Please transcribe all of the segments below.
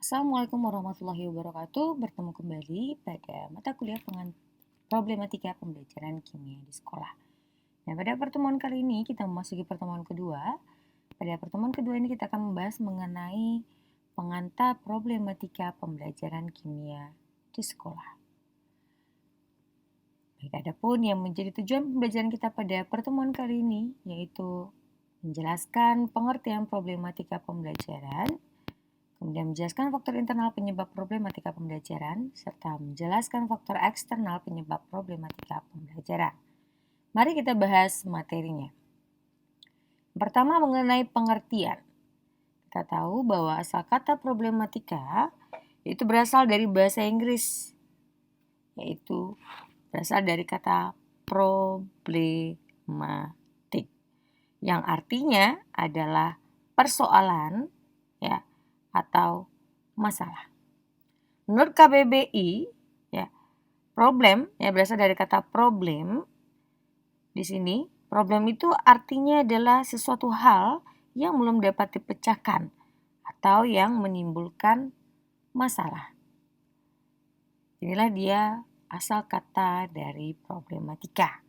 Assalamualaikum warahmatullahi wabarakatuh. Bertemu kembali pada mata kuliah problematika pembelajaran kimia di sekolah. Nah, pada pertemuan kali ini kita memasuki pertemuan kedua. Pada pertemuan kedua ini kita akan membahas mengenai pengantar problematika pembelajaran kimia di sekolah. Baik, adapun yang menjadi tujuan pembelajaran kita pada pertemuan kali ini yaitu menjelaskan pengertian problematika pembelajaran, kemudian menjelaskan faktor internal penyebab problematika pembelajaran, serta menjelaskan faktor eksternal penyebab problematika pembelajaran. Mari kita bahas materinya. Pertama, mengenai pengertian. Kita tahu bahwa asal kata problematika itu berasal dari bahasa Inggris, yaitu berasal dari kata problematik, yang artinya adalah persoalan, ya, atau masalah. Menurut KBBI, ya, problem ya berasal dari kata problem. Di sini, problem itu artinya adalah sesuatu hal yang belum dapat dipecahkan atau yang menimbulkan masalah. Inilah dia asal kata dari problematika.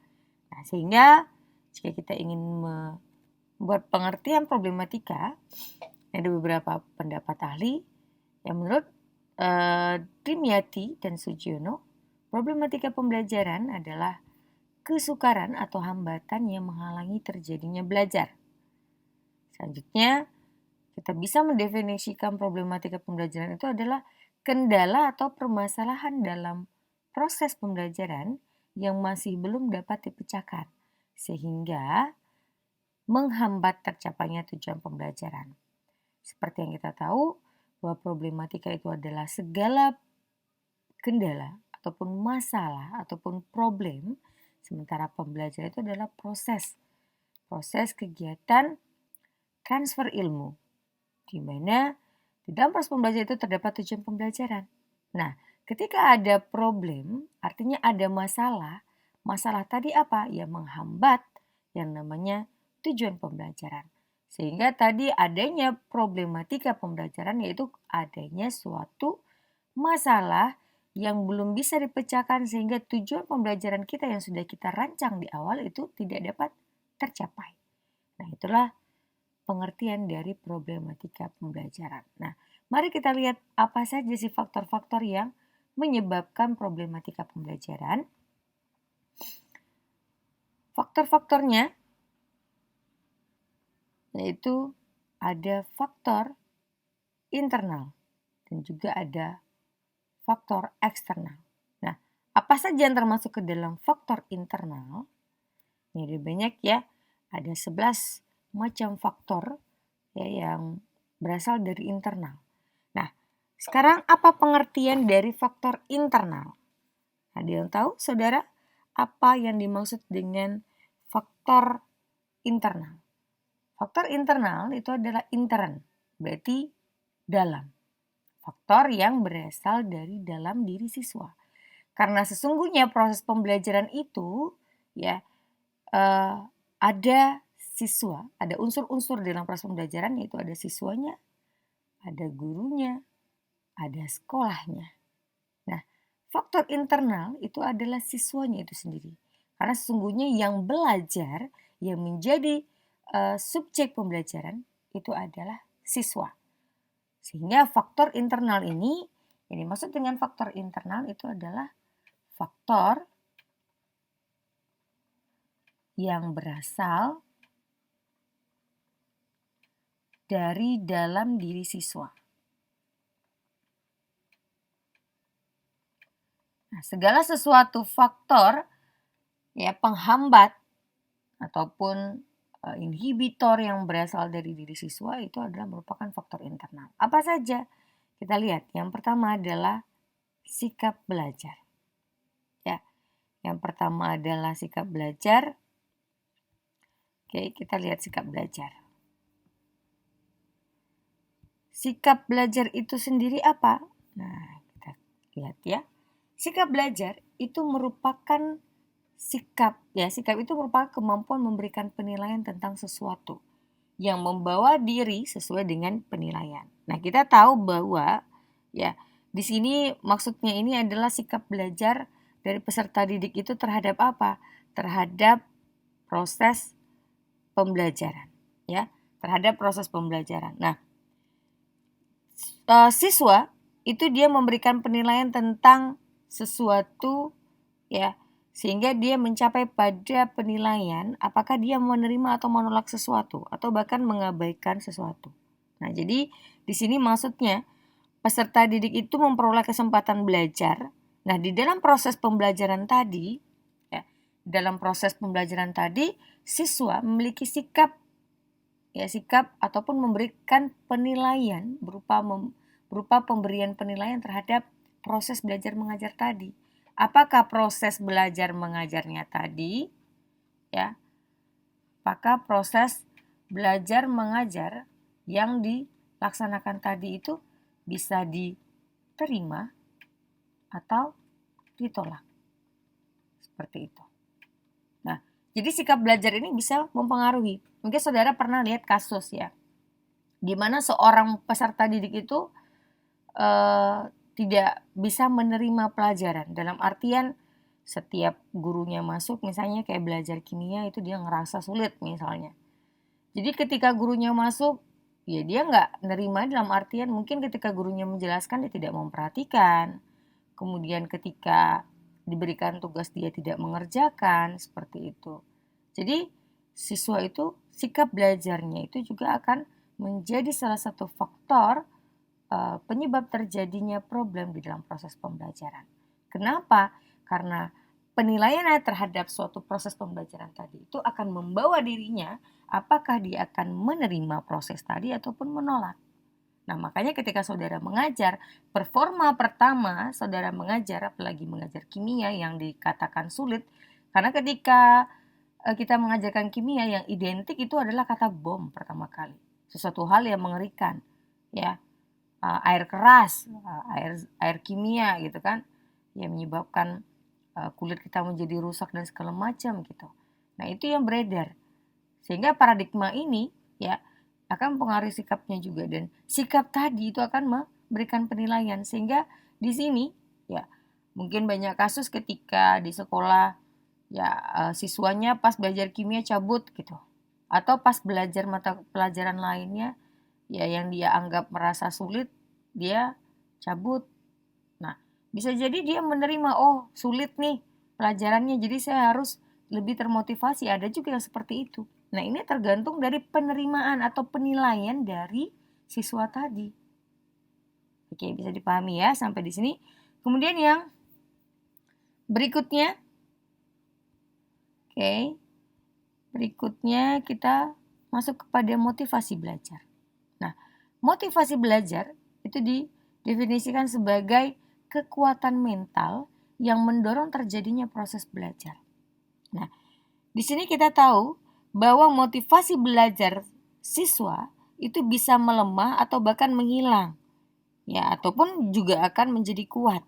Nah, sehingga jika kita ingin membuat pengertian problematika, ada beberapa pendapat ahli yang menurut Dimyati dan Sugiono, problematika pembelajaran adalah kesukaran atau hambatan yang menghalangi terjadinya belajar. Selanjutnya, kita bisa mendefinisikan problematika pembelajaran itu adalah kendala atau permasalahan dalam proses pembelajaran yang masih belum dapat dipecahkan, sehingga menghambat tercapainya tujuan pembelajaran. Seperti yang kita tahu, bahwa problematika itu adalah segala kendala ataupun masalah ataupun problem, sementara pembelajaran itu adalah proses kegiatan transfer ilmu, di mana di dalam proses pembelajaran itu terdapat tujuan pembelajaran. Nah, ketika ada problem, artinya ada masalah. Masalah tadi apa? Ya, menghambat yang namanya tujuan pembelajaran. Sehingga tadi adanya problematika pembelajaran yaitu adanya suatu masalah yang belum bisa dipecahkan sehingga tujuan pembelajaran kita yang sudah kita rancang di awal itu tidak dapat tercapai. Nah, itulah pengertian dari problematika pembelajaran. Nah, mari kita lihat apa saja sih faktor-faktor yang menyebabkan problematika pembelajaran. Faktor-faktornya yaitu ada faktor internal dan juga ada faktor eksternal. Nah, apa saja yang termasuk ke dalam faktor internal? Ini ada banyak ya, ada 11 macam faktor ya yang berasal dari internal. Nah, sekarang apa pengertian dari faktor internal? Ada yang tahu, saudara, apa yang dimaksud dengan faktor internal? Faktor internal itu adalah intern, berarti dalam. Faktor yang berasal dari dalam diri siswa. Karena sesungguhnya proses pembelajaran itu ya ada siswa, ada unsur-unsur dalam proses pembelajaran, yaitu ada siswanya, ada gurunya, ada sekolahnya. Nah, faktor internal itu adalah siswanya itu sendiri. Karena sesungguhnya yang belajar, yang menjadi subjek pembelajaran itu adalah siswa. Sehingga faktor internal ini, yang dimaksud dengan faktor internal itu adalah faktor yang berasal dari dalam diri siswa. Nah, segala sesuatu faktor ya penghambat ataupun inhibitor yang berasal dari diri siswa itu adalah merupakan faktor internal. Apa saja? Kita lihat. Yang pertama adalah sikap belajar. Ya. Yang pertama adalah sikap belajar. Oke, kita lihat sikap belajar. Sikap belajar itu sendiri apa? Nah, kita lihat ya. Sikap belajar itu merupakan sikap itu merupakan kemampuan memberikan penilaian tentang sesuatu yang membawa diri sesuai dengan penilaian. Nah, kita tahu bahwa Ya, di sini maksudnya ini adalah sikap belajar dari peserta didik itu terhadap apa? Terhadap proses pembelajaran, ya, terhadap proses pembelajaran. Nah, siswa itu dia memberikan penilaian tentang sesuatu, ya, sehingga dia mencapai pada penilaian apakah dia menerima atau menolak sesuatu atau bahkan mengabaikan sesuatu. Nah, jadi di sini maksudnya peserta didik itu memperoleh kesempatan belajar. Nah, di dalam proses pembelajaran tadi, ya, dalam proses pembelajaran tadi, siswa memiliki sikap, ya, sikap ataupun memberikan penilaian berupa pemberian penilaian terhadap proses belajar mengajar tadi. Apakah proses belajar mengajarnya tadi, ya? Apakah proses belajar mengajar yang dilaksanakan tadi itu bisa diterima atau ditolak. Seperti itu. Nah, jadi sikap belajar ini bisa mempengaruhi. Mungkin saudara pernah lihat kasus, ya, di mana seorang peserta didik itu tidak bisa menerima pelajaran. Dalam artian setiap gurunya masuk, misalnya kayak belajar kimia itu dia ngerasa sulit misalnya. Jadi ketika gurunya masuk, ya dia nggak nerima dalam artian mungkin ketika gurunya menjelaskan dia tidak memperhatikan. Kemudian ketika diberikan tugas dia tidak mengerjakan, seperti itu. Jadi siswa itu sikap belajarnya itu juga akan menjadi salah satu faktor penyebab terjadinya problem di dalam proses pembelajaran. Kenapa? Karena penilaiannya terhadap suatu proses pembelajaran tadi itu akan membawa dirinya apakah dia akan menerima proses tadi ataupun menolak. Nah, makanya ketika saudara mengajar, performa pertama saudara mengajar, apalagi mengajar kimia yang dikatakan sulit, karena ketika kita mengajarkan kimia yang identik itu adalah kata bom pertama kali. Sesuatu hal yang mengerikan, ya. Air keras, air kimia gitu kan, yang menyebabkan kulit kita menjadi rusak dan segala macam gitu. Nah, itu yang beredar. Sehingga paradigma ini, ya, akan mempengaruhi sikapnya juga, dan sikap tadi itu akan memberikan penilaian. Sehingga di sini, ya, mungkin banyak kasus ketika di sekolah, ya, siswanya pas belajar kimia cabut gitu, atau pas belajar mata pelajaran lainnya, ya, yang dia anggap merasa sulit, dia cabut. Nah, bisa jadi dia menerima, oh sulit nih pelajarannya, jadi saya harus lebih termotivasi. Ada juga yang seperti itu. Nah, ini tergantung dari penerimaan atau penilaian dari siswa tadi. Oke, bisa dipahami ya sampai di sini. Kemudian yang berikutnya, oke, berikutnya kita masuk kepada motivasi belajar. Nah, motivasi belajar itu didefinisikan sebagai kekuatan mental yang mendorong terjadinya proses belajar. Nah, di sini kita tahu bahwa motivasi belajar siswa itu bisa melemah atau bahkan menghilang, ya, ataupun juga akan menjadi kuat.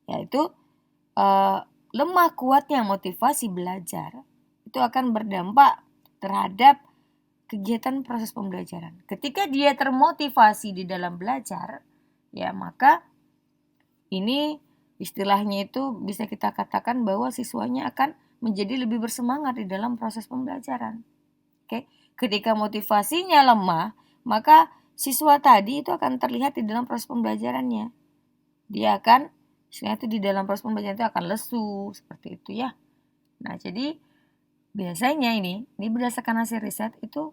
Yaitu lemah kuatnya motivasi belajar itu akan berdampak terhadap kegiatan proses pembelajaran. Ketika dia termotivasi di dalam belajar, ya, maka ini istilahnya itu bisa kita katakan bahwa siswanya akan menjadi lebih bersemangat di dalam proses pembelajaran. Oke, ketika motivasinya lemah, maka siswa tadi itu akan terlihat di dalam proses pembelajarannya. Dia akan, istilahnya itu di dalam proses pembelajaran itu akan lesu, seperti itu ya. Nah, jadi biasanya ini berdasarkan hasil riset itu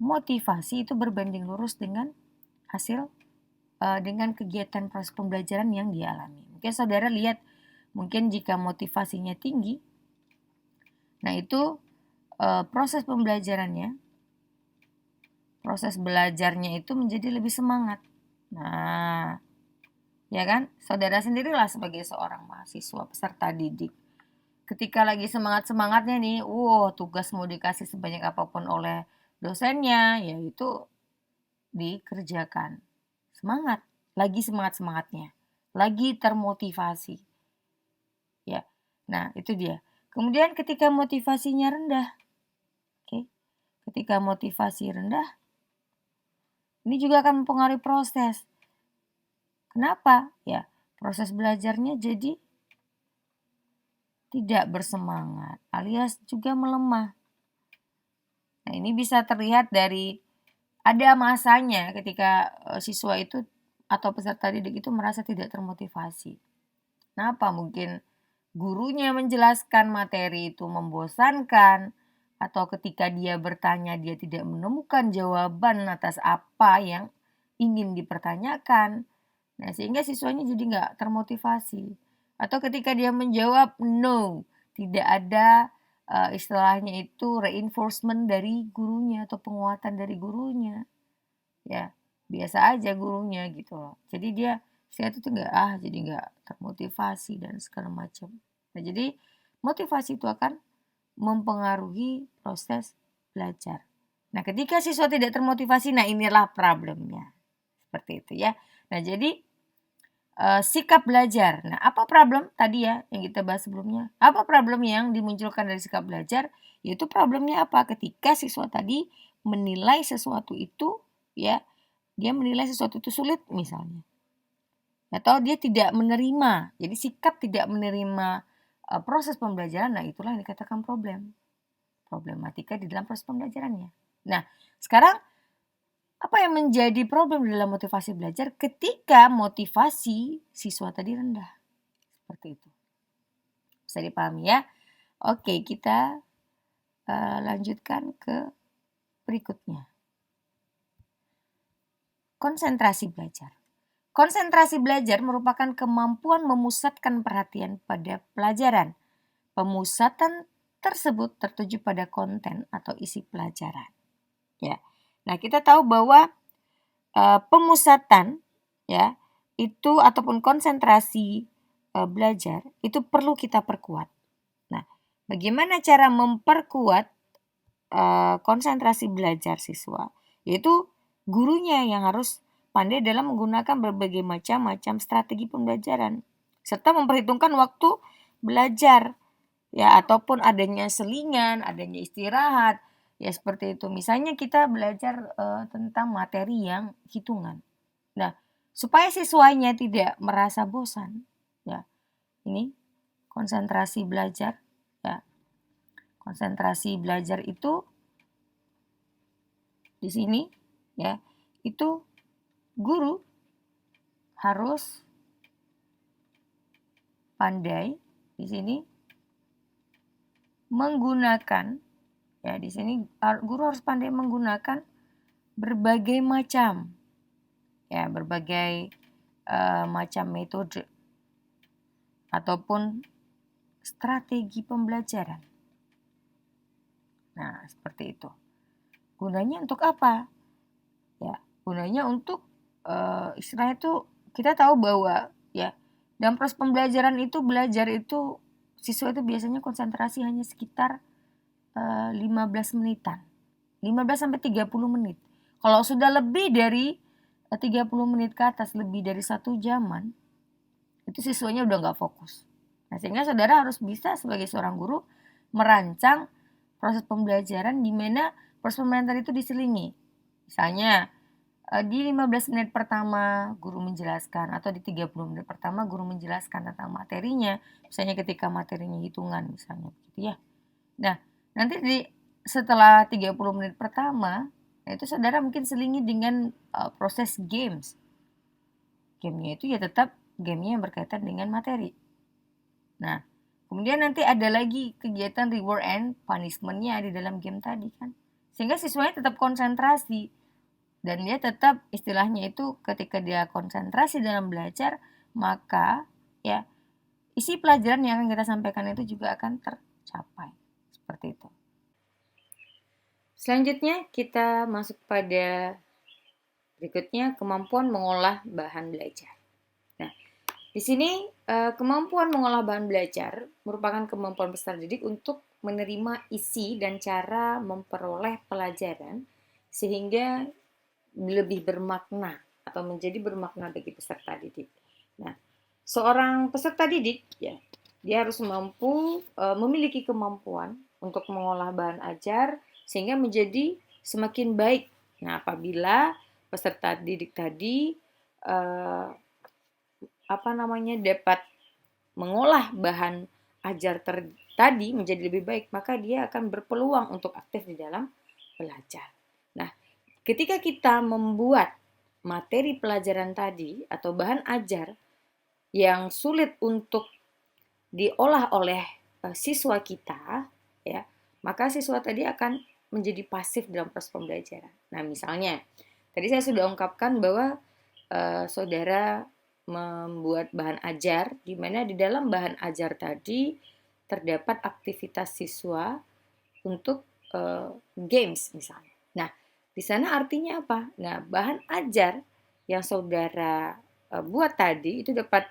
motivasi itu berbanding lurus dengan hasil dengan kegiatan proses pembelajaran yang dialami. Mungkin saudara lihat, mungkin jika motivasinya tinggi, nah itu proses belajarnya itu menjadi lebih semangat. Nah, ya kan, saudara sendirilah sebagai seorang mahasiswa peserta didik. Ketika lagi semangat-semangatnya nih, tugas mau dikasih sebanyak apapun oleh dosennya, yaitu dikerjakan. Semangat, lagi semangat-semangatnya, lagi termotivasi. Ya. Nah, itu dia. Kemudian ketika motivasinya rendah. Oke. Ketika motivasi rendah, ini juga akan mempengaruhi proses. Kenapa? Ya, proses belajarnya jadi tidak bersemangat alias juga melemah. Nah, ini bisa terlihat dari ada masanya ketika siswa itu atau peserta didik itu merasa tidak termotivasi. Kenapa? Mungkin gurunya menjelaskan materi itu membosankan, atau ketika dia bertanya dia tidak menemukan jawaban atas apa yang ingin dipertanyakan. Nah, sehingga siswanya jadi nggak termotivasi. Atau ketika dia menjawab no, tidak ada istilahnya itu reinforcement dari gurunya atau penguatan dari gurunya. Ya, biasa aja gurunya gitu loh. Jadi saya itu nggak jadi nggak termotivasi dan segala macam. Nah, jadi motivasi itu akan mempengaruhi proses belajar. Nah, ketika siswa tidak termotivasi, nah inilah problemnya. Seperti itu ya. Nah, jadi sikap belajar. Nah, apa problem tadi ya yang kita bahas sebelumnya? Apa problem yang dimunculkan dari sikap belajar? Yaitu problemnya apa? Ketika siswa tadi menilai sesuatu itu ya, dia menilai sesuatu itu sulit misalnya. Atau dia tidak menerima. Jadi sikap tidak menerima proses pembelajaran, nah itulah yang dikatakan problematika di dalam proses pembelajarannya. Nah, sekarang apa yang menjadi problem dalam motivasi belajar ketika motivasi siswa tadi rendah? Seperti itu. Bisa dipahami ya? Oke, kita lanjutkan ke berikutnya. Konsentrasi belajar. Konsentrasi belajar merupakan kemampuan memusatkan perhatian pada pelajaran. Pemusatan tersebut tertuju pada konten atau isi pelajaran. Ya. Nah, kita tahu bahwa pemusatan ya itu ataupun konsentrasi belajar itu perlu kita perkuat. Nah, bagaimana cara memperkuat konsentrasi belajar siswa? Yaitu gurunya yang harus pandai dalam menggunakan berbagai macam strategi pembelajaran serta memperhitungkan waktu belajar ya, ataupun adanya selingan, adanya istirahat. Ya seperti itu. Misalnya kita belajar tentang materi yang hitungan. Nah, supaya siswanya tidak merasa bosan, ya. Ini konsentrasi belajar, ya. Konsentrasi belajar itu di sini, ya. Itu guru harus pandai di sini menggunakan, ya di sini guru harus pandai menggunakan berbagai macam macam metode ataupun strategi pembelajaran. Nah, seperti itu. Gunanya untuk apa? Ya, gunanya untuk istilahnya itu kita tahu bahwa ya dalam proses pembelajaran itu belajar itu siswa itu biasanya konsentrasi hanya sekitar 15 menitan. 15 sampai 30 menit. Kalau sudah lebih dari 30 menit ke atas, lebih dari 1 jaman, itu siswanya udah nggak fokus. Nah, sehingga saudara harus bisa sebagai seorang guru merancang proses pembelajaran di mana proses pembelajaran itu diselingi. Misalnya di 15 menit pertama guru menjelaskan atau di 30 menit pertama guru menjelaskan tentang materinya. Misalnya ketika materinya hitungan misalnya begitu ya. Nah, nanti setelah 30 menit pertama, itu saudara mungkin selingi dengan proses games. Gamenya itu ya tetap gamenya yang berkaitan dengan materi. Nah, kemudian nanti ada lagi kegiatan reward and punishment-nya di dalam game tadi kan. Sehingga siswanya tetap konsentrasi. Dan dia tetap istilahnya itu ketika dia konsentrasi dalam belajar, maka ya isi pelajaran yang akan kita sampaikan itu juga akan tercapai. Seperti itu. Selanjutnya kita masuk pada berikutnya kemampuan mengolah bahan belajar. Nah, di sini kemampuan mengolah bahan belajar merupakan kemampuan peserta didik untuk menerima isi dan cara memperoleh pelajaran sehingga lebih bermakna atau menjadi bermakna bagi peserta didik. Nah, seorang peserta didik ya, dia harus memiliki kemampuan untuk mengolah bahan ajar sehingga menjadi semakin baik. Nah, apabila peserta didik tadi dapat mengolah bahan ajar tadi menjadi lebih baik, maka dia akan berpeluang untuk aktif di dalam belajar. Nah, ketika kita membuat materi pelajaran tadi atau bahan ajar yang sulit untuk diolah oleh siswa kita, ya, maka siswa tadi akan menjadi pasif dalam proses pembelajaran. Nah, misalnya, tadi saya sudah ungkapkan bahwa saudara membuat bahan ajar, di mana di dalam bahan ajar tadi terdapat aktivitas siswa untuk games misalnya. Nah, di sana artinya apa? Nah, bahan ajar yang saudara buat tadi itu dapat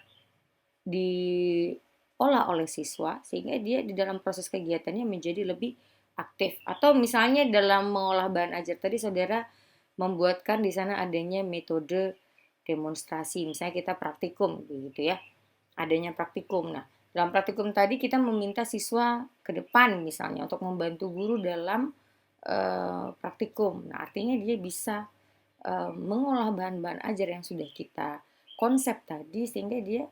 diolah oleh siswa sehingga dia di dalam proses kegiatannya menjadi lebih aktif. Atau misalnya dalam mengolah bahan ajar tadi saudara membuatkan di sana adanya metode demonstrasi, misalnya kita praktikum begitu ya. Adanya praktikum. Nah, dalam praktikum tadi kita meminta siswa ke depan misalnya untuk membantu guru dalam praktikum. Nah, artinya dia bisa mengolah bahan-bahan ajar yang sudah kita konsep tadi sehingga dia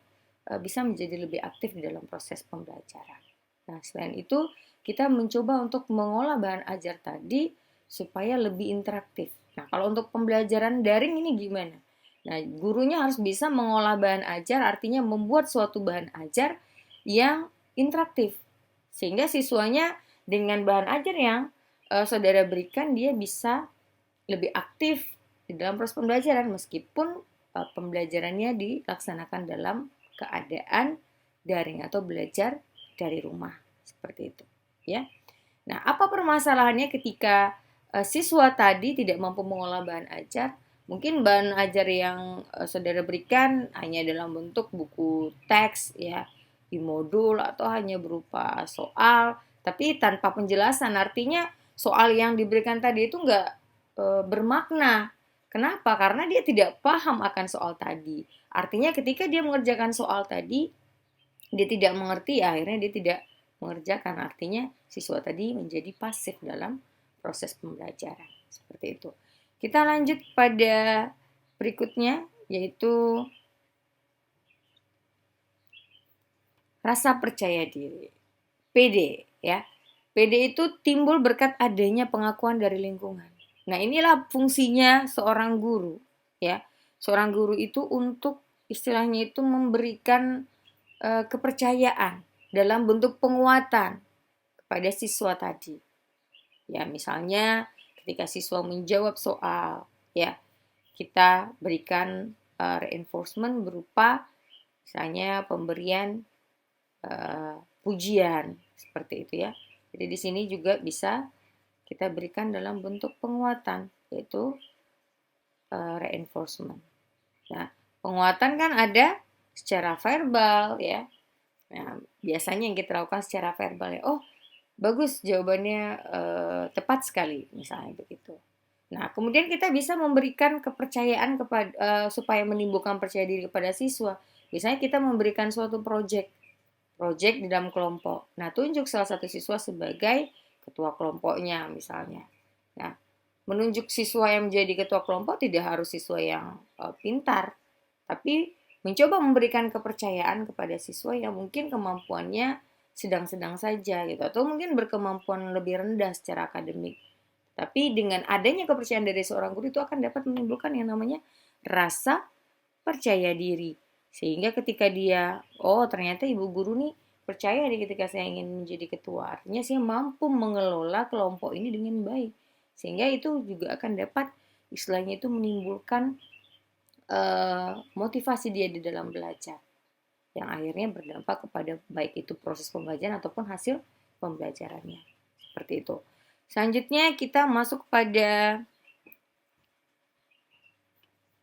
bisa menjadi lebih aktif di dalam proses pembelajaran. Nah, selain itu kita mencoba untuk mengolah bahan ajar tadi supaya lebih interaktif. Nah, kalau untuk pembelajaran daring ini gimana? Nah, gurunya harus bisa mengolah bahan ajar, artinya membuat suatu bahan ajar yang interaktif. Sehingga siswanya dengan bahan ajar yang saudara berikan, dia bisa lebih aktif di dalam proses pembelajaran meskipun pembelajarannya dilaksanakan dalam keadaan daring atau belajar dari rumah seperti itu, ya. Nah, apa permasalahannya ketika siswa tadi tidak mampu mengolah bahan ajar? Mungkin bahan ajar yang saudara berikan hanya dalam bentuk buku teks ya, di modul atau hanya berupa soal, tapi tanpa penjelasan. Artinya soal yang diberikan tadi itu nggak bermakna. Kenapa? Karena dia tidak paham akan soal tadi. Artinya ketika dia mengerjakan soal tadi, dia tidak mengerti, akhirnya dia tidak mengerjakan. Artinya siswa tadi menjadi pasif dalam proses pembelajaran. Seperti itu. Kita lanjut pada berikutnya, yaitu rasa percaya diri. PD, ya. PD itu timbul berkat adanya pengakuan dari lingkungan. Nah, inilah fungsinya seorang guru, ya. Seorang guru itu untuk istilahnya itu memberikan kepercayaan dalam bentuk penguatan kepada siswa tadi. Ya, misalnya ketika siswa menjawab soal, ya, kita berikan reinforcement berupa misalnya pemberian pujian seperti itu ya. Jadi di sini juga bisa kita berikan dalam bentuk penguatan yaitu reinforcement. Nah, penguatan kan ada secara verbal ya. Nah, biasanya yang kita lakukan secara verbal ya. Oh, bagus jawabannya tepat sekali misalnya begitu. Nah, kemudian kita bisa memberikan kepercayaan kepada supaya menimbulkan percaya diri kepada siswa. Misalnya kita memberikan suatu project di dalam kelompok. Nah, tunjuk salah satu siswa sebagai ketua kelompoknya misalnya. Nah, menunjuk siswa yang menjadi ketua kelompok tidak harus siswa yang pintar, tapi mencoba memberikan kepercayaan kepada siswa yang mungkin kemampuannya sedang-sedang saja gitu atau mungkin berkemampuan lebih rendah secara akademik. Tapi dengan adanya kepercayaan dari seorang guru itu akan dapat menimbulkan yang namanya rasa percaya diri. Sehingga ketika dia, oh ternyata ibu guru nih percaya nih ketika saya ingin menjadi ketua. Artinya saya mampu mengelola kelompok ini dengan baik. Sehingga itu juga akan dapat istilahnya itu menimbulkan motivasi dia di dalam belajar. Yang akhirnya berdampak kepada baik itu proses pembelajaran ataupun hasil pembelajarannya. Seperti itu. Selanjutnya kita masuk pada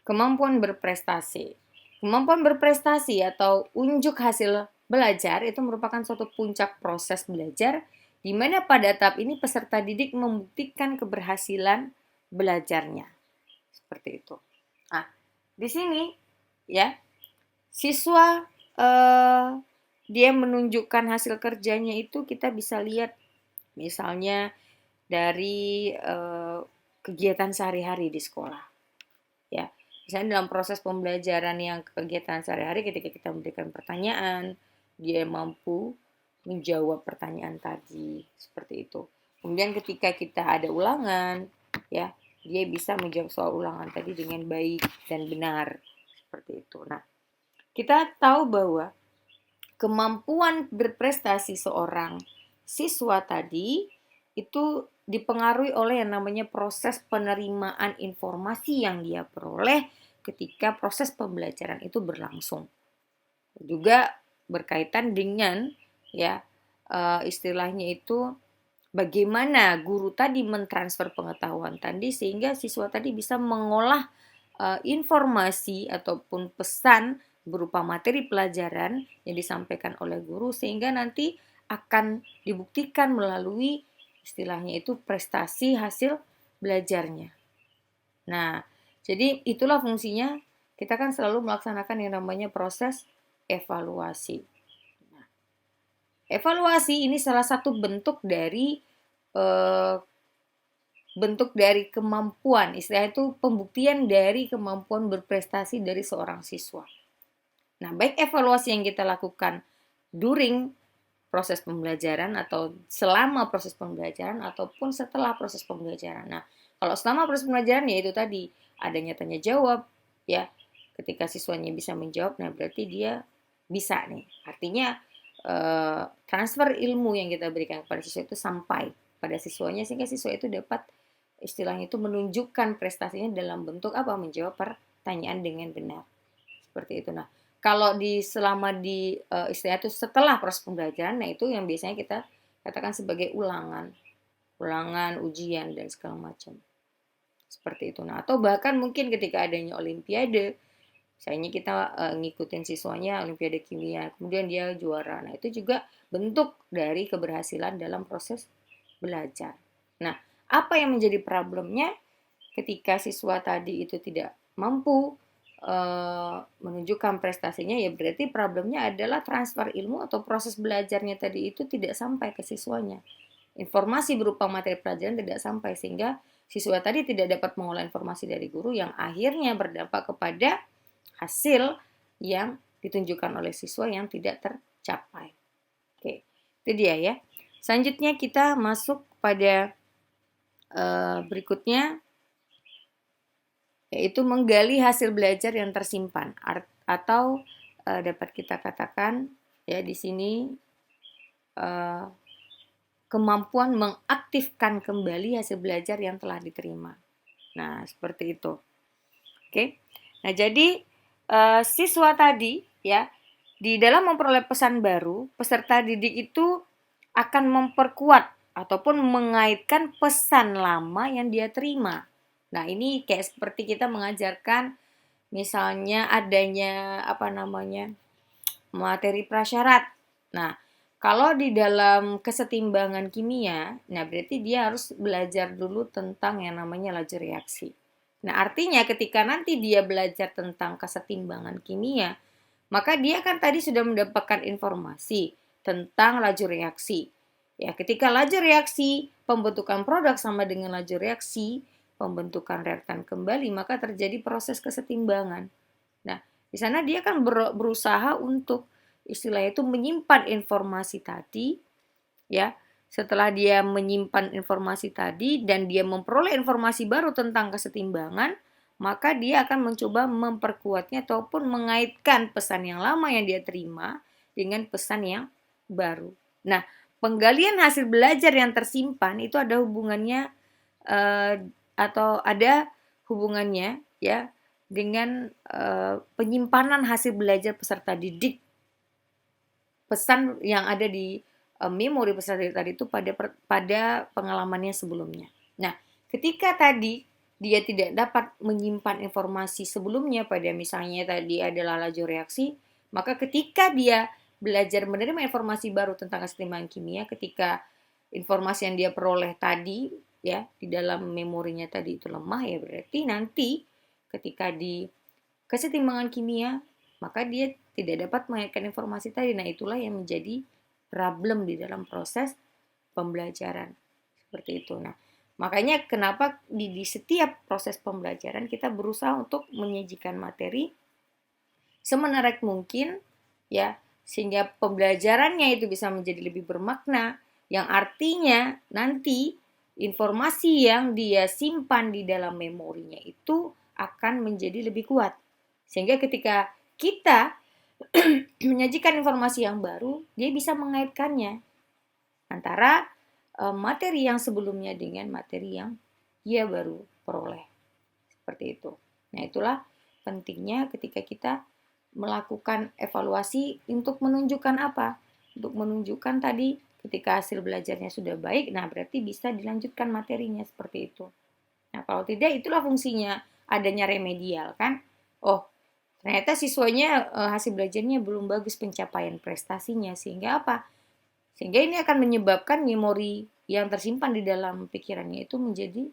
kemampuan berprestasi. Kemampuan berprestasi atau unjuk hasil belajar itu merupakan suatu puncak proses belajar di mana pada tahap ini peserta didik membuktikan keberhasilan belajarnya. Seperti itu. Nah, di sini ya, siswa dia menunjukkan hasil kerjanya itu kita bisa lihat misalnya dari kegiatan sehari-hari di sekolah. Ya, Misalnya dalam proses pembelajaran yang kegiatan sehari-hari ketika kita memberikan pertanyaan, dia mampu menjawab pertanyaan tadi, seperti itu. Kemudian ketika kita ada ulangan, ya, dia bisa menjawab soal ulangan tadi dengan baik dan benar, seperti itu. Nah, kita tahu bahwa kemampuan berprestasi seorang siswa tadi itu dipengaruhi oleh yang namanya proses penerimaan informasi yang dia peroleh ketika proses pembelajaran itu berlangsung. Juga berkaitan dengan ya istilahnya itu bagaimana guru tadi mentransfer pengetahuan tadi sehingga siswa tadi bisa mengolah informasi ataupun pesan berupa materi pelajaran yang disampaikan oleh guru sehingga nanti akan dibuktikan melalui istilahnya itu prestasi hasil belajarnya. Nah, jadi itulah fungsinya kita kan selalu melaksanakan yang namanya proses evaluasi. Nah, evaluasi ini salah satu eh, bentuk dari kemampuan, istilahnya itu pembuktian dari kemampuan berprestasi dari seorang siswa. Nah, baik evaluasi yang kita lakukan during proses pembelajaran atau selama proses pembelajaran ataupun setelah proses pembelajaran. Nah, kalau selama proses pembelajaran ya itu tadi adanya tanya jawab ya. Ketika siswanya bisa menjawab, nah berarti dia bisa nih. Artinya transfer ilmu yang kita berikan kepada siswa itu sampai pada siswanya sehingga siswa itu dapat istilahnya itu menunjukkan prestasinya dalam bentuk apa? Menjawab pertanyaan dengan benar. Seperti itu. Nah, kalau selama di istilah itu setelah proses pembelajaran, nah itu yang biasanya kita katakan sebagai ulangan, ujian dan segala macam. Seperti itu. Nah, atau bahkan mungkin ketika adanya olimpiade, misalnya kita ngikutin siswanya olimpiade kimia, kemudian dia juara. Nah, itu juga bentuk dari keberhasilan dalam proses belajar. Nah, apa yang menjadi problemnya ketika siswa tadi itu tidak mampu menunjukkan prestasinya ya berarti problemnya adalah transfer ilmu atau proses belajarnya tadi itu tidak sampai ke siswanya. Informasi berupa materi pelajaran tidak sampai sehingga siswa tadi tidak dapat mengolah informasi dari guru yang akhirnya berdampak kepada hasil yang ditunjukkan oleh siswa yang tidak tercapai. Oke, itu dia ya. Selanjutnya kita masuk pada berikutnya yaitu menggali hasil belajar yang tersimpan atau dapat kita katakan ya di sini kemampuan mengaktifkan kembali hasil belajar yang telah diterima. Nah, seperti itu. Oke. Nah, jadi siswa tadi ya di dalam memperoleh pesan baru, peserta didik itu akan memperkuat ataupun mengaitkan pesan lama yang dia terima. Nah, ini kayak seperti kita mengajarkan misalnya adanya materi prasyarat. Nah, kalau di dalam kesetimbangan kimia, nah berarti dia harus belajar dulu tentang yang namanya laju reaksi. Nah, artinya ketika nanti dia belajar tentang kesetimbangan kimia, maka dia kan tadi sudah mendapatkan informasi tentang laju reaksi. Ya, ketika laju reaksi pembentukan produk sama dengan laju reaksi pembentukan reaktan kembali, maka terjadi proses kesetimbangan. Nah, di sana dia kan berusaha untuk istilahnya itu menyimpan informasi tadi, ya. Setelah dia menyimpan informasi tadi dan dia memperoleh informasi baru tentang kesetimbangan, maka dia akan mencoba memperkuatnya ataupun mengaitkan pesan yang lama yang dia terima dengan pesan yang baru. Nah, penggalian hasil belajar yang tersimpan itu ada hubungannya atau ada hubungannya ya dengan penyimpanan hasil belajar peserta didik. Pesan yang ada di memori peserta didik tadi itu pada pengalamannya sebelumnya. Nah, ketika tadi dia tidak dapat menyimpan informasi sebelumnya pada misalnya tadi adalah laju reaksi, maka ketika dia belajar menerima informasi baru tentang kesetimbangan kimia, ketika informasi yang dia peroleh tadi ya di dalam memorinya tadi itu lemah ya berarti nanti ketika di kesetimbangan kimia maka dia tidak dapat mengaitkan informasi tadi. Nah, itulah yang menjadi problem di dalam proses pembelajaran. Seperti itu. Nah, Makanya kenapa di setiap proses pembelajaran kita berusaha untuk menyajikan materi semenarik mungkin, ya, sehingga pembelajarannya itu bisa menjadi lebih bermakna, yang artinya nanti informasi yang dia simpan di dalam memorinya itu akan menjadi lebih kuat. Sehingga ketika kita menyajikan informasi yang baru, dia bisa mengaitkannya antara materi yang sebelumnya dengan materi yang dia baru peroleh. Seperti itu. Nah, itulah pentingnya ketika kita melakukan evaluasi untuk menunjukkan apa? Untuk menunjukkan tadi ketika hasil belajarnya sudah baik, nah berarti bisa dilanjutkan materinya seperti itu. Nah, kalau tidak itulah fungsinya adanya remedial kan. Oh, ternyata siswanya hasil belajarnya belum bagus pencapaian prestasinya sehingga apa? Sehingga ini akan menyebabkan memori yang tersimpan di dalam pikirannya itu menjadi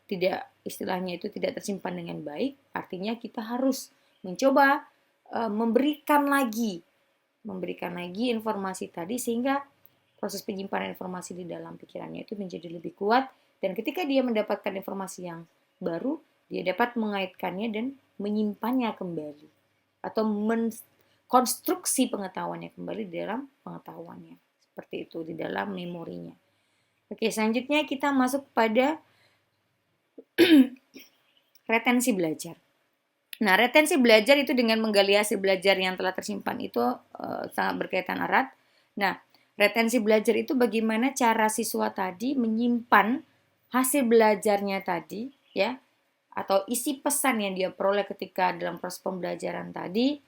tidak istilahnya itu tidak tersimpan dengan baik. Artinya kita harus mencoba memberikan lagi informasi tadi sehingga proses penyimpanan informasi di dalam pikirannya itu menjadi lebih kuat dan ketika dia mendapatkan informasi yang baru, dia dapat mengaitkannya dan menyimpannya kembali atau konstruksi pengetahuannya kembali di dalam pengetahuannya. Seperti itu di dalam memorinya. Oke, selanjutnya kita masuk pada retensi belajar. Nah, retensi belajar itu dengan menggali hasil belajar yang telah tersimpan itu sangat berkaitan erat. Nah, retensi belajar itu bagaimana cara siswa tadi menyimpan hasil belajarnya tadi, ya, atau isi pesan yang dia peroleh ketika dalam proses pembelajaran tadi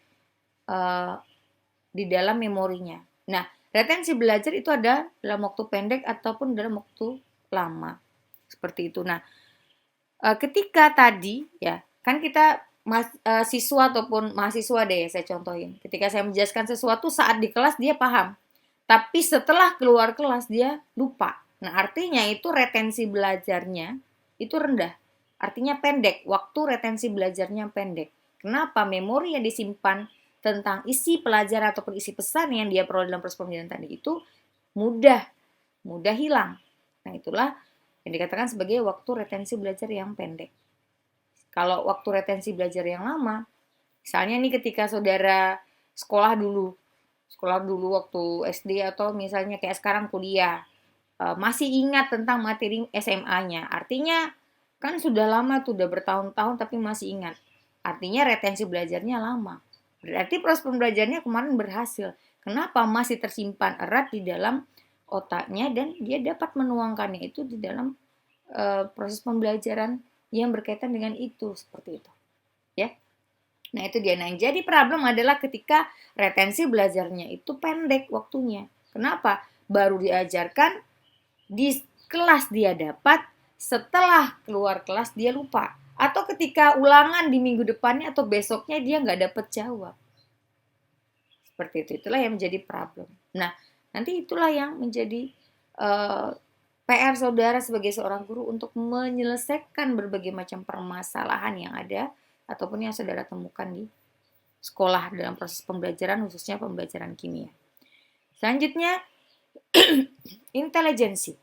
di dalam memorinya. Nah, retensi belajar itu ada dalam waktu pendek ataupun dalam waktu lama. Seperti itu. Nah, ketika tadi ya, kan kita siswa ataupun mahasiswa deh saya contohin. Ketika saya menjelaskan sesuatu saat di kelas dia paham. Tapi setelah keluar kelas dia lupa. Nah, artinya itu retensi belajarnya itu rendah. Artinya pendek, waktu retensi belajarnya pendek. Kenapa? Memori yang disimpan tentang isi pelajaran ataupun isi pesan yang dia peroleh dalam proses pembelajaran tadi itu mudah hilang. Nah, itulah yang dikatakan sebagai waktu retensi belajar yang pendek. Kalau waktu retensi belajar yang lama, misalnya nih ketika saudara sekolah dulu waktu SD atau misalnya kayak sekarang kuliah, masih ingat tentang materi SMA-nya, artinya kan sudah lama tuh, udah bertahun-tahun tapi masih ingat. Artinya retensi belajarnya lama. Berarti proses pembelajarannya kemarin berhasil. Kenapa? Masih tersimpan erat di dalam otaknya dan dia dapat menuangkannya itu di dalam proses pembelajaran yang berkaitan dengan itu, seperti itu. Ya. Nah, itu dia. Nah, yang jadi problem adalah ketika retensi belajarnya itu pendek waktunya. Kenapa? Baru diajarkan di kelas dia dapat, setelah keluar kelas dia lupa. Atau ketika ulangan di minggu depannya atau besoknya dia nggak dapat jawab. Seperti itu. Itulah yang menjadi problem. Nah, nanti itulah yang menjadi PR saudara sebagai seorang guru untuk menyelesaikan berbagai macam permasalahan yang ada ataupun yang saudara temukan di sekolah dalam proses pembelajaran, khususnya pembelajaran kimia. Selanjutnya, intelijensi.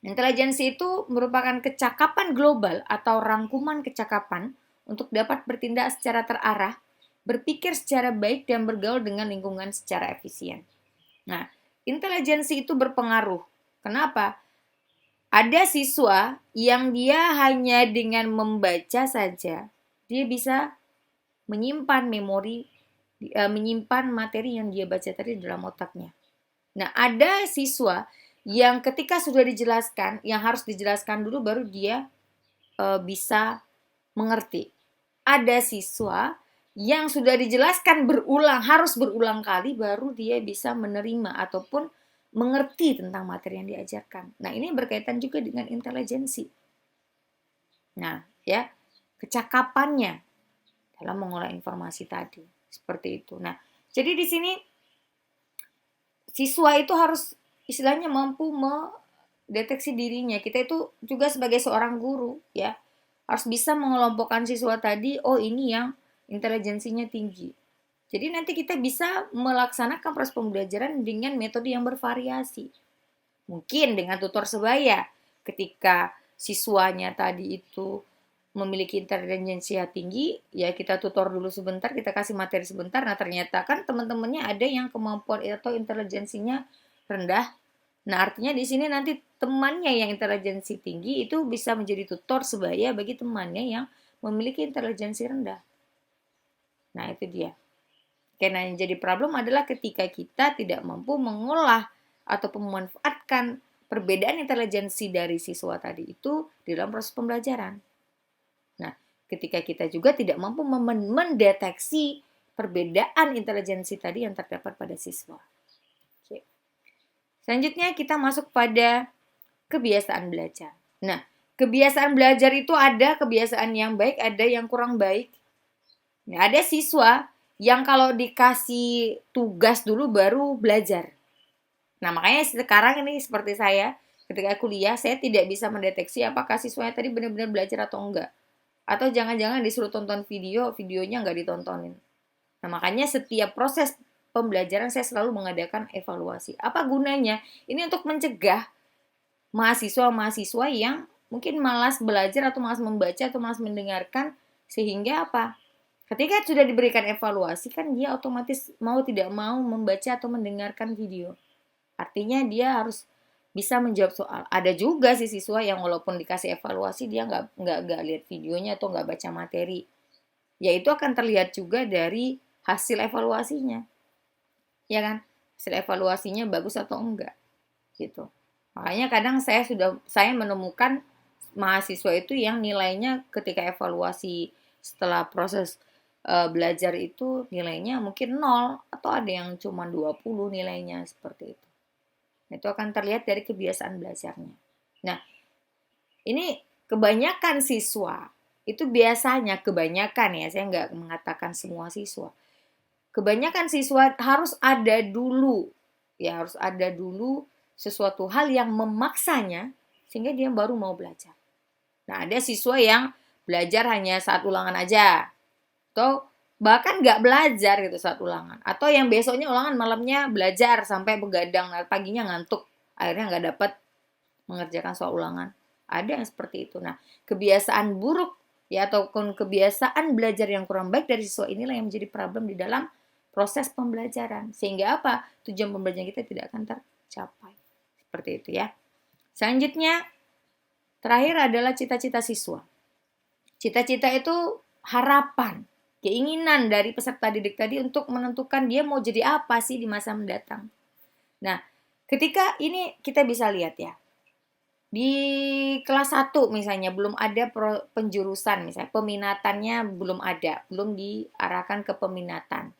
Intelijensi itu merupakan kecakapan global atau rangkuman kecakapan untuk dapat bertindak secara terarah, berpikir secara baik, dan bergaul dengan lingkungan secara efisien. Nah, intelijensi itu berpengaruh. Kenapa? Ada siswa yang dia hanya dengan membaca saja, dia bisa menyimpan menyimpan materi yang dia baca tadi dalam otaknya. Nah, ada siswa yang ketika sudah dijelaskan, yang harus dijelaskan dulu baru dia bisa mengerti. Ada siswa yang sudah dijelaskan harus berulang kali baru dia bisa menerima ataupun mengerti tentang materi yang diajarkan. Nah, ini berkaitan juga dengan intelijensi. Nah, ya, kecakapannya dalam mengolah informasi tadi. Seperti itu. Nah, jadi di sini siswa itu harus istilahnya mampu mendeteksi dirinya. Kita itu juga sebagai seorang guru, ya, harus bisa mengelompokkan siswa tadi, oh ini yang intelijensinya tinggi. Jadi nanti kita bisa melaksanakan proses pembelajaran dengan metode yang bervariasi. Mungkin dengan tutor sebaya, ketika siswanya tadi itu memiliki intelijensia tinggi, ya kita tutor dulu sebentar, kita kasih materi sebentar. Nah, ternyata kan teman-temannya ada yang kemampuan atau intelijensinya rendah. Nah, artinya di sini nanti temannya yang intelijensi tinggi itu bisa menjadi tutor sebaya bagi temannya yang memiliki intelijensi rendah. Nah, itu dia. Karena yang jadi problem adalah ketika kita tidak mampu mengolah atau memanfaatkan perbedaan intelijensi dari siswa tadi itu di dalam proses pembelajaran. Nah, ketika kita juga tidak mampu mendeteksi perbedaan intelijensi tadi yang terdapat pada siswa. Oke. Selanjutnya kita masuk pada kebiasaan belajar. Nah, kebiasaan belajar itu ada kebiasaan yang baik, ada yang kurang baik. Nah, ada siswa yang kalau dikasih tugas dulu baru belajar. Nah, makanya sekarang ini seperti saya, ketika kuliah, saya tidak bisa mendeteksi apakah siswanya tadi benar-benar belajar atau enggak. Atau jangan-jangan disuruh tonton video, videonya nggak ditontonin. Nah, makanya setiap proses pembelajaran saya selalu mengadakan evaluasi. Apa gunanya? Ini untuk mencegah mahasiswa-mahasiswa yang mungkin malas belajar atau malas membaca atau malas mendengarkan, sehingga apa? Ketika sudah diberikan evaluasi, kan dia otomatis mau tidak mau membaca atau mendengarkan video. Artinya dia harus bisa menjawab soal. Ada juga sih siswa yang walaupun dikasih evaluasi dia nggak lihat videonya atau nggak baca materi. Ya itu akan terlihat juga dari hasil evaluasinya, ya kan? Hasil evaluasinya bagus atau enggak, gitu. Makanya kadang saya menemukan mahasiswa itu yang nilainya ketika evaluasi setelah proses belajar itu nilainya mungkin 0 atau ada yang cuma 20 nilainya seperti itu. Itu akan terlihat dari kebiasaan belajarnya. Nah, ini kebanyakan siswa itu biasanya kebanyakan ya, saya nggak mengatakan semua siswa. Kebanyakan siswa harus ada dulu, ya harus ada dulu sesuatu hal yang memaksanya sehingga dia baru mau belajar. Nah, ada siswa yang belajar hanya saat ulangan aja, atau bahkan nggak belajar gitu saat ulangan, atau yang besoknya ulangan malamnya belajar sampai begadang, paginya ngantuk, akhirnya nggak dapat mengerjakan soal ulangan. Ada yang seperti itu. Nah, kebiasaan buruk ya ataupun kebiasaan belajar yang kurang baik dari siswa inilah yang menjadi problem di dalam proses pembelajaran. Sehingga apa? Tujuan pembelajaran kita tidak akan tercapai. Seperti itu ya. Selanjutnya, terakhir adalah cita-cita siswa. Cita-cita itu harapan, keinginan dari peserta didik tadi untuk menentukan dia mau jadi apa sih di masa mendatang. Nah, ketika ini kita bisa lihat ya, di kelas 1 misalnya belum ada penjurusan, misalnya peminatannya belum ada, belum diarahkan ke peminatan.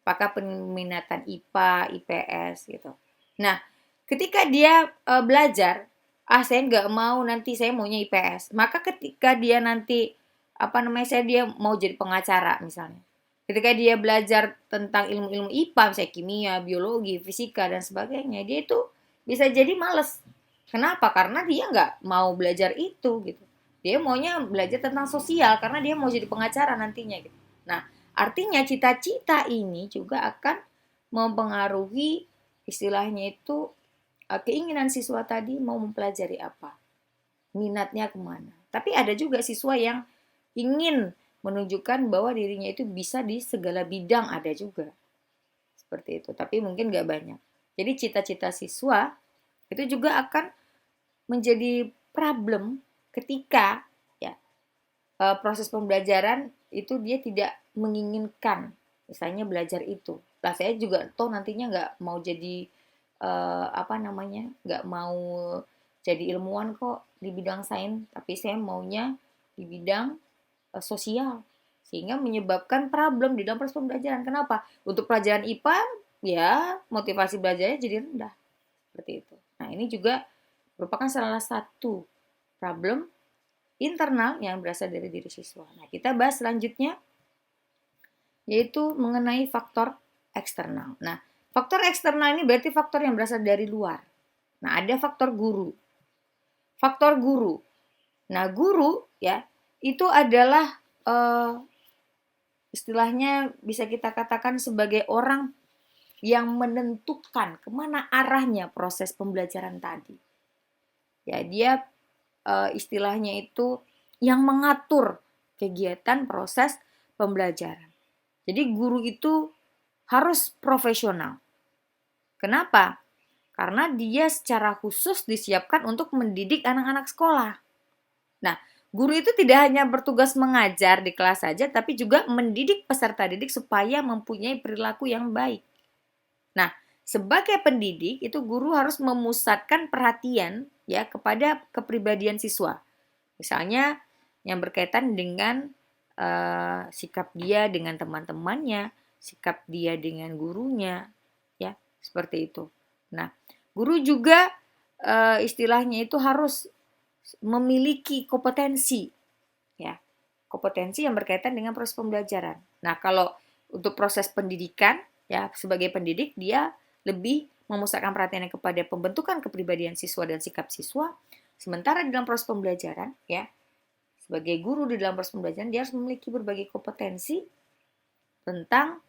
Apakah peminatan IPA, IPS gitu. Nah, ketika dia belajar, saya nggak mau nanti saya maunya IPS. Maka ketika dia nanti dia mau jadi pengacara misalnya. Ketika dia belajar tentang ilmu-ilmu IPA, misalnya kimia, biologi, fisika dan sebagainya, dia itu bisa jadi males. Kenapa? Karena dia nggak mau belajar itu gitu. Dia maunya belajar tentang sosial karena dia mau jadi pengacara nantinya gitu. Nah, artinya cita-cita ini juga akan mempengaruhi istilahnya itu keinginan siswa tadi mau mempelajari apa. Minatnya kemana. Tapi ada juga siswa yang ingin menunjukkan bahwa dirinya itu bisa di segala bidang, ada juga. Seperti itu. Tapi mungkin nggak banyak. Jadi cita-cita siswa itu juga akan menjadi problem ketika ya proses pembelajaran itu dia tidak menginginkan misalnya belajar itu. Lah saya juga toh nantinya nggak mau jadi nggak mau jadi ilmuwan kok di bidang sains, tapi saya maunya di bidang sosial, sehingga menyebabkan problem di dalam proses pembelajaran. Kenapa? Untuk pelajaran IPA ya motivasi belajarnya jadi rendah seperti itu. Nah, ini juga merupakan salah satu problem internal yang berasal dari diri siswa. Nah, kita bahas selanjutnya yaitu mengenai faktor eksternal. Nah, faktor eksternal ini berarti faktor yang berasal dari luar. Nah, ada faktor guru. Faktor guru. Nah, guru ya itu adalah istilahnya bisa kita katakan sebagai orang yang menentukan kemana arahnya proses pembelajaran tadi. Ya, dia istilahnya itu yang mengatur kegiatan proses pembelajaran. Jadi guru itu harus profesional. Kenapa? Karena dia secara khusus disiapkan untuk mendidik anak-anak sekolah. Nah, guru itu tidak hanya bertugas mengajar di kelas saja, tapi juga mendidik peserta didik supaya mempunyai perilaku yang baik. Nah, sebagai pendidik itu guru harus memusatkan perhatian ya kepada kepribadian siswa. Misalnya yang berkaitan dengan sikap dia dengan teman-temannya, sikap dia dengan gurunya, ya seperti itu. Nah, guru juga istilahnya itu harus memiliki kompetensi, ya kompetensi yang berkaitan dengan proses pembelajaran. Nah, kalau untuk proses pendidikan, ya sebagai pendidik dia lebih memusatkan perhatiannya kepada pembentukan kepribadian siswa dan sikap siswa. Sementara di dalam proses pembelajaran, ya sebagai guru di dalam proses pembelajaran dia harus memiliki berbagai kompetensi tentang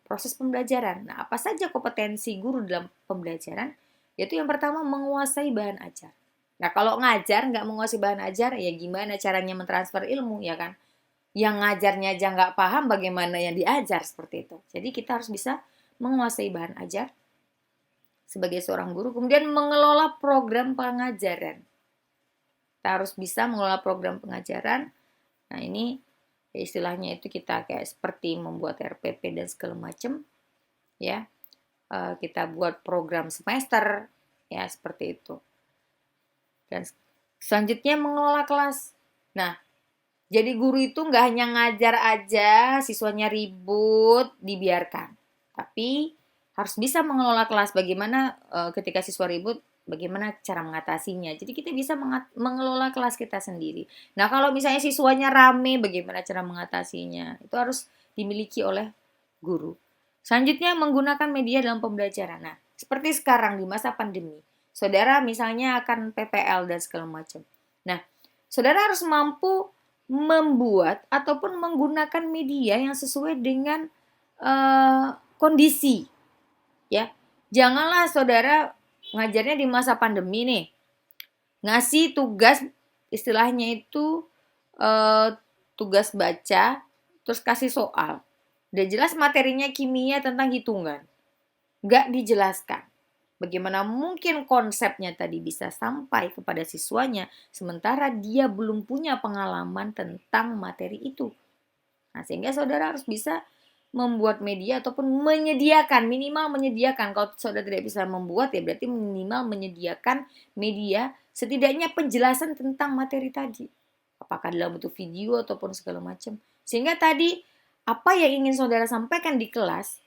proses pembelajaran. Nah, apa saja kompetensi guru dalam pembelajaran? Yaitu yang pertama menguasai bahan ajar. Nah, kalau ngajar nggak menguasai bahan ajar, ya gimana caranya mentransfer ilmu, ya kan? Yang ngajarnya aja nggak paham, bagaimana yang diajar, seperti itu. Jadi kita harus bisa menguasai bahan ajar sebagai seorang guru, kemudian mengelola program pengajaran. Kita harus bisa mengelola program pengajaran. Nah, ini istilahnya itu kita kayak seperti membuat RPP dan segala macam, ya. Kita buat program semester, ya seperti itu. Dan selanjutnya mengelola kelas. Nah, jadi guru itu nggak hanya ngajar aja, siswanya ribut, dibiarkan. Tapi harus bisa mengelola kelas. Bagaimana ketika siswa ribut, bagaimana cara mengatasinya. Jadi kita bisa mengelola kelas kita sendiri. Nah, kalau misalnya siswanya rame, bagaimana cara mengatasinya. Itu harus dimiliki oleh guru. Selanjutnya menggunakan media dalam pembelajaran. Nah, seperti sekarang di masa pandemi. Saudara misalnya akan PPL dan segala macam. Nah, saudara harus mampu membuat ataupun menggunakan media yang sesuai dengan kondisi, ya. Janganlah saudara ngajarnya di masa pandemi nih, ngasih tugas istilahnya itu tugas baca, terus kasih soal. Udah jelas materinya kimia tentang hitungan, nggak dijelaskan. Bagaimana mungkin konsepnya tadi bisa sampai kepada siswanya, sementara dia belum punya pengalaman tentang materi itu. Nah, sehingga saudara harus bisa membuat media ataupun menyediakan, minimal menyediakan. Kalau saudara tidak bisa membuat, ya berarti minimal menyediakan media, setidaknya penjelasan tentang materi tadi. Apakah dalam bentuk video ataupun segala macam. Sehingga tadi, apa yang ingin saudara sampaikan di kelas,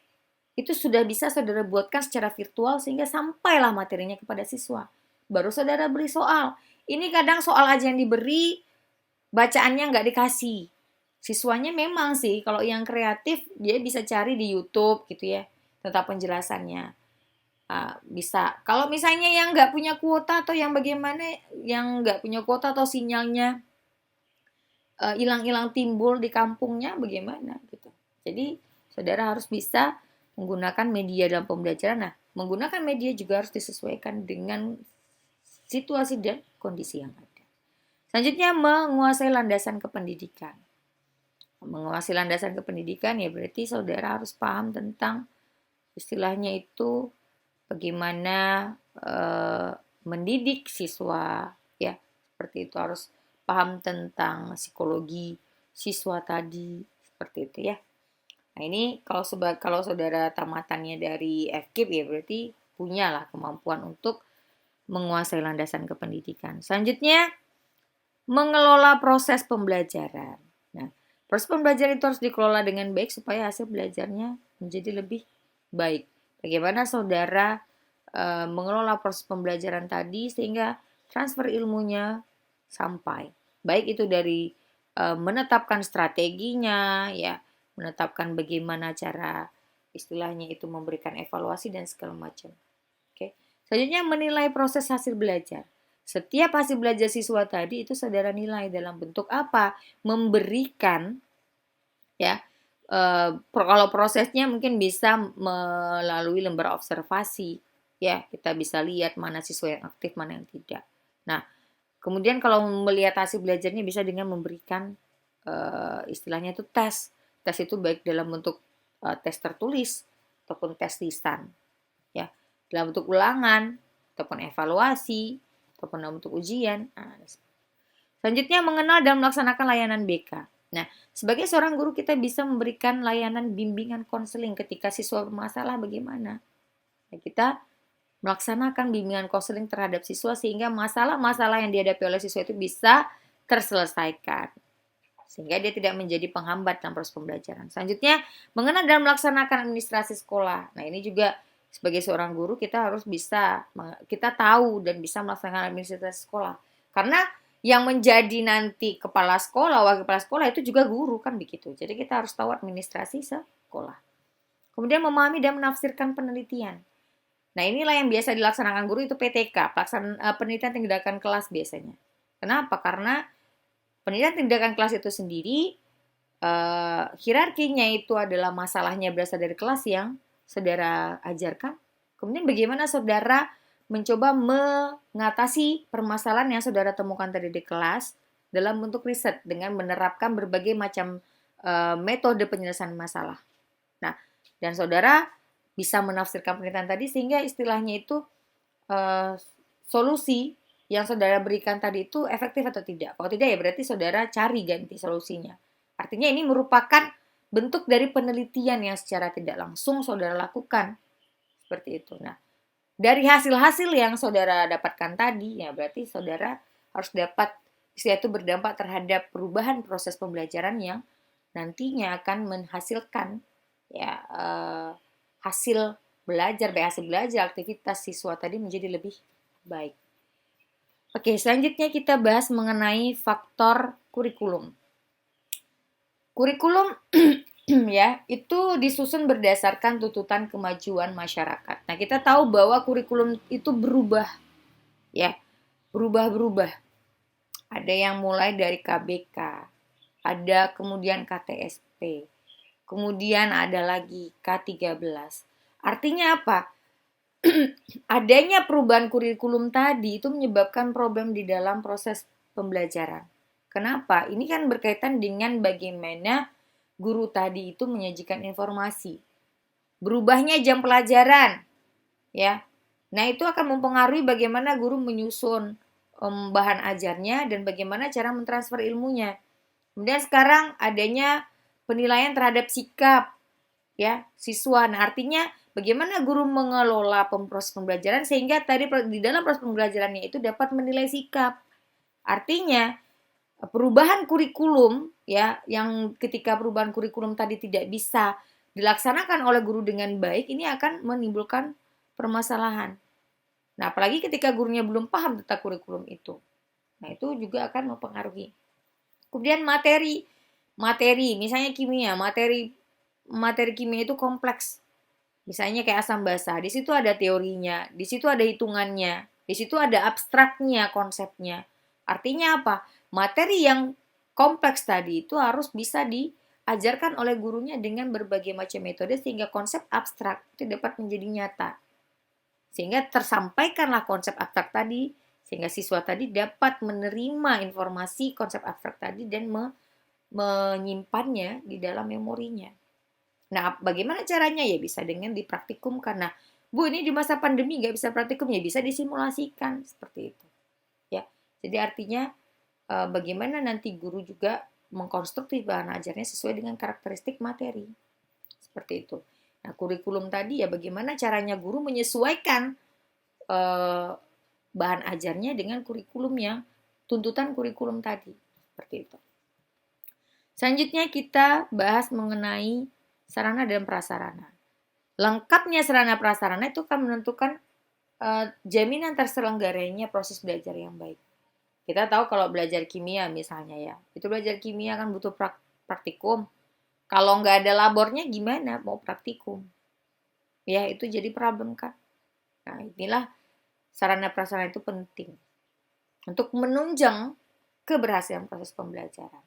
itu sudah bisa saudara buatkan secara virtual sehingga sampailah materinya kepada siswa. Baru saudara beri soal. Ini kadang soal aja yang diberi, bacaannya nggak dikasih. Siswanya memang sih, kalau yang kreatif, dia bisa cari di YouTube gitu ya, tentang penjelasannya. Bisa. Kalau misalnya yang nggak punya kuota atau yang bagaimana, yang nggak punya kuota atau sinyalnya hilang-hilang timbul di kampungnya, bagaimana gitu. Jadi, saudara harus bisa menggunakan media dalam pembelajaran. Nah, menggunakan media juga harus disesuaikan dengan situasi dan kondisi yang ada. Selanjutnya, menguasai landasan kependidikan. Menguasai landasan kependidikan ya berarti saudara harus paham tentang istilahnya itu bagaimana mendidik siswa, ya seperti itu. Harus paham tentang psikologi siswa tadi, seperti itu ya. Nah, ini kalau saudara tamatannya dari FKIP ya berarti punyalah kemampuan untuk menguasai landasan kependidikan. Selanjutnya, mengelola proses pembelajaran. Nah, proses pembelajaran itu harus dikelola dengan baik supaya hasil belajarnya menjadi lebih baik. Bagaimana saudara mengelola proses pembelajaran tadi sehingga transfer ilmunya sampai. Baik itu dari menetapkan strateginya, ya, menetapkan bagaimana cara istilahnya itu memberikan evaluasi dan segala macam. Oke. Selanjutnya menilai proses hasil belajar. Setiap hasil belajar siswa tadi itu saudara nilai dalam bentuk apa? Memberikan, ya. Kalau prosesnya mungkin bisa melalui lembar observasi, ya kita bisa lihat mana siswa yang aktif, mana yang tidak. Nah, Kemudian kalau melihat hasil belajarnya bisa dengan memberikan istilahnya itu tes. Tes itu baik dalam bentuk tes tertulis ataupun tes lisan, ya, dalam bentuk ulangan ataupun evaluasi ataupun dalam bentuk ujian. Nah, selanjutnya mengenal dan melaksanakan layanan BK. Nah, sebagai seorang guru kita bisa memberikan layanan bimbingan konseling ketika siswa bermasalah bagaimana. Nah, kita melaksanakan bimbingan konseling terhadap siswa sehingga masalah-masalah yang dihadapi oleh siswa itu bisa terselesaikan. Sehingga dia tidak menjadi penghambat dalam proses pembelajaran. Selanjutnya, mengenal dan melaksanakan administrasi sekolah. Nah, ini juga sebagai seorang guru kita harus bisa, kita tahu dan bisa melaksanakan administrasi sekolah. Karena yang menjadi nanti kepala sekolah, wakil kepala sekolah itu juga guru kan begitu. Jadi kita harus tahu administrasi sekolah. Kemudian memahami dan menafsirkan penelitian. Nah, inilah yang biasa dilaksanakan guru itu PTK, penelitian tindakan kelas biasanya. Kenapa? Karena penelitian tindakan kelas itu sendiri, hierarkinya itu adalah masalahnya berasal dari kelas yang saudara ajarkan. Kemudian bagaimana saudara mencoba mengatasi permasalahan yang saudara temukan tadi di kelas dalam bentuk riset dengan menerapkan berbagai macam metode penyelesaian masalah. Nah, dan saudara bisa menafsirkan penelitian tadi sehingga istilahnya itu solusi yang saudara berikan tadi itu efektif atau tidak. Kalau tidak ya berarti saudara cari ganti solusinya. Artinya ini merupakan bentuk dari penelitian yang secara tidak langsung saudara lakukan. Seperti itu. Nah, dari hasil-hasil yang saudara dapatkan tadi, ya berarti saudara harus dapat, itu berdampak terhadap perubahan proses pembelajaran yang nantinya akan menghasilkan ya hasil belajar, hasil belajar aktivitas siswa tadi menjadi lebih baik. Oke, selanjutnya kita bahas mengenai faktor kurikulum. Kurikulum ya, itu disusun berdasarkan tuntutan kemajuan masyarakat. Nah, kita tahu bahwa kurikulum itu berubah ya, berubah-berubah. Ada yang mulai dari KBK, ada kemudian KTSP, kemudian ada lagi K13. Artinya apa? Adanya perubahan kurikulum tadi itu menyebabkan problem di dalam proses pembelajaran. Kenapa? Ini kan berkaitan dengan bagaimana guru tadi itu menyajikan informasi. Berubahnya jam pelajaran, ya. Nah, itu akan mempengaruhi bagaimana guru menyusun bahan ajarnya dan bagaimana cara mentransfer ilmunya. Kemudian sekarang adanya penilaian terhadap sikap ya siswa. Nah, artinya bagaimana guru mengelola proses pembelajaran sehingga tadi di dalam proses pembelajarannya itu dapat menilai sikap. Artinya perubahan kurikulum ya yang ketika perubahan kurikulum tadi tidak bisa dilaksanakan oleh guru dengan baik, ini akan menimbulkan permasalahan. Nah, apalagi ketika gurunya belum paham tentang kurikulum itu. Nah, itu juga akan mempengaruhi. Kemudian materi misalnya kimia, materi kimia itu kompleks. Misalnya kayak asam basa, di situ ada teorinya, di situ ada hitungannya, di situ ada abstraknya, konsepnya. Artinya apa? Materi yang kompleks tadi itu harus bisa diajarkan oleh gurunya dengan berbagai macam metode sehingga konsep abstrak itu dapat menjadi nyata. Sehingga tersampaikanlah konsep abstrak tadi, sehingga siswa tadi dapat menerima informasi konsep abstrak tadi dan menyimpannya di dalam memorinya. Nah, bagaimana caranya? Ya bisa dengan dipraktikumkan. Nah, Bu, ini di masa pandemi nggak bisa praktikum, ya bisa disimulasikan. Seperti itu. Ya, jadi artinya bagaimana nanti guru juga mengkonstruksi bahan ajarnya sesuai dengan karakteristik materi. Seperti itu. Nah, kurikulum tadi ya bagaimana caranya guru menyesuaikan bahan ajarnya dengan kurikulum yang tuntutan kurikulum tadi. Seperti itu. Selanjutnya kita bahas mengenai sarana dan prasarana. Lengkapnya sarana prasarana itu akan menentukan jaminan terselenggaranya proses belajar yang baik. Kita tahu kalau belajar kimia misalnya ya, itu belajar kimia kan butuh praktikum. Kalau nggak ada labornya gimana mau praktikum? Ya itu jadi problem kan. Nah inilah sarana prasarana itu penting untuk menunjang keberhasilan proses pembelajaran.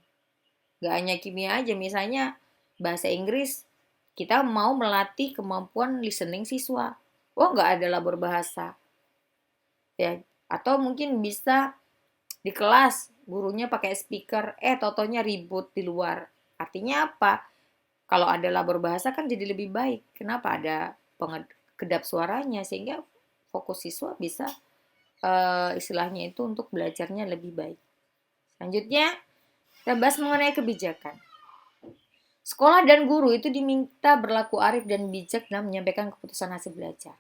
Gak hanya kimia aja, misalnya bahasa Inggris, kita mau melatih kemampuan listening siswa. Oh, nggak ada labor bahasa. Ya, atau mungkin bisa Di kelas gurunya pakai speaker, totonya ribut di luar. Artinya apa? Kalau ada labor bahasa kan jadi lebih baik. Kenapa ada kedap suaranya sehingga fokus siswa bisa istilahnya itu untuk belajarnya lebih baik. Selanjutnya kita bahas mengenai kebijakan. Sekolah dan guru itu diminta berlaku arif dan bijak dalam menyampaikan keputusan hasil belajar.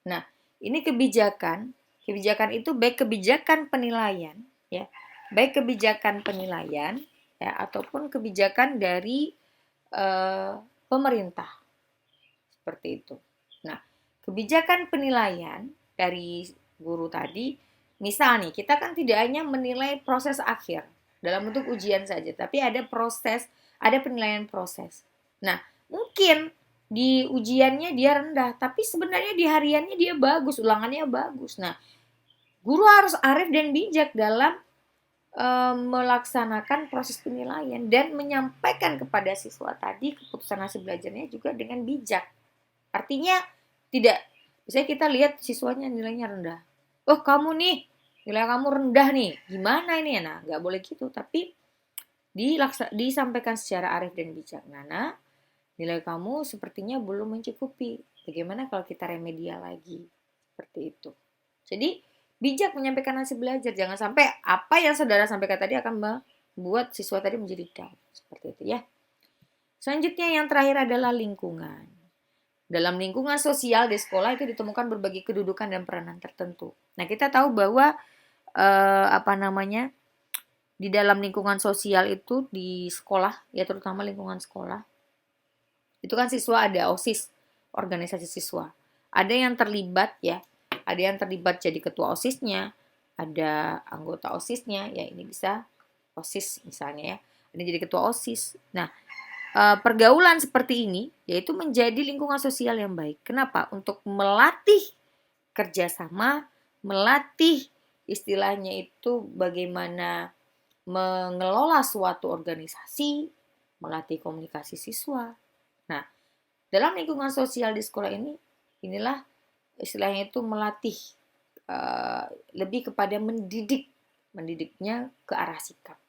Nah, ini kebijakan. Kebijakan itu baik kebijakan penilaian, ya, baik kebijakan penilaian, ya, ataupun kebijakan dari pemerintah, seperti itu. Nah, kebijakan penilaian dari guru tadi, misal nih, kita kan tidak hanya menilai proses akhir dalam bentuk ujian saja, tapi ada proses, ada penilaian proses. Nah, mungkin di ujiannya dia rendah, tapi sebenarnya di hariannya dia bagus, ulangannya bagus. Nah, guru harus arif dan bijak dalam melaksanakan proses penilaian dan menyampaikan kepada siswa tadi keputusan hasil belajarnya juga dengan bijak. Artinya tidak, misalnya kita lihat siswanya nilainya rendah. Oh kamu nih, nilai kamu rendah nih, gimana ini? Nah nggak boleh gitu, tapi disampaikan secara arif dan bijak. Nana, nilai kamu sepertinya belum mencukupi. Bagaimana kalau kita remedial lagi? Seperti itu. Jadi bijak menyampaikan hasil belajar. Jangan sampai apa yang saudara sampaikan tadi akan membuat siswa tadi menjadi down. Seperti itu ya. Selanjutnya yang terakhir adalah lingkungan. Dalam lingkungan sosial di sekolah itu ditemukan berbagai kedudukan dan peranan tertentu. Nah kita tahu bahwa di dalam lingkungan sosial itu di sekolah, ya terutama lingkungan sekolah, itu kan siswa ada OSIS, organisasi siswa. Ada yang terlibat ya, ada yang terlibat jadi ketua OSISnya, ada anggota OSISnya, ya ini bisa OSIS misalnya ya, ada jadi ketua OSIS. Nah, pergaulan seperti ini yaitu menjadi lingkungan sosial yang baik. Kenapa? Untuk melatih kerjasama, melatih istilahnya itu bagaimana mengelola suatu organisasi, melatih komunikasi siswa. Nah, dalam lingkungan sosial di sekolah ini, inilah istilahnya itu melatih lebih kepada mendidiknya ke arah sikap.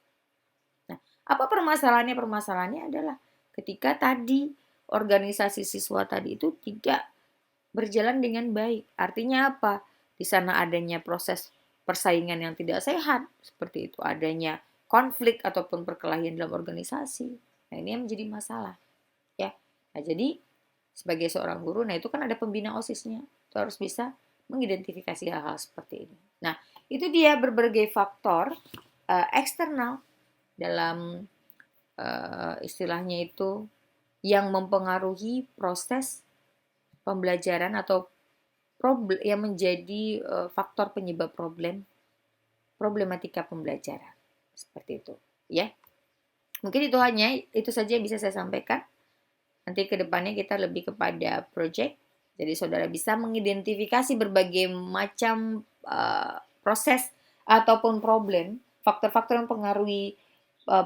Nah, apa permasalahannya? Permasalahannya adalah ketika tadi organisasi siswa tadi itu tidak berjalan dengan baik. Artinya apa? Di sana adanya proses persaingan yang tidak sehat, seperti itu. Adanya konflik ataupun perkelahian dalam organisasi. Nah, ini yang menjadi masalah. Ya. Nah, jadi sebagai seorang guru, nah itu kan ada pembina OSISnya. Itu harus bisa mengidentifikasi hal-hal seperti ini. Nah, itu dia berbagai faktor eksternal dalam istilahnya itu yang mempengaruhi proses pembelajaran atau yang menjadi faktor penyebab problematika pembelajaran. Seperti itu, ya. Mungkin itu saja yang bisa saya sampaikan. Nanti ke depannya kita lebih kepada project. Jadi saudara bisa mengidentifikasi berbagai macam proses ataupun problem, faktor-faktor yang mempengaruhi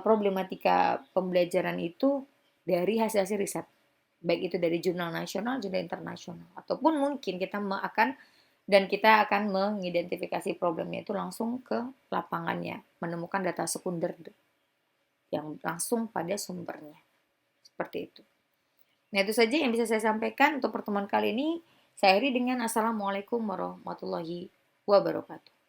problematika pembelajaran itu dari hasil-hasil riset. Baik itu dari jurnal nasional, jurnal internasional. Ataupun mungkin kita akan mengidentifikasi problemnya itu langsung ke lapangannya. Menemukan data sekunder yang langsung pada sumbernya. Seperti itu. Nah, itu saja yang bisa saya sampaikan untuk pertemuan kali ini. Saya akhiri dengan Assalamualaikum warahmatullahi wabarakatuh.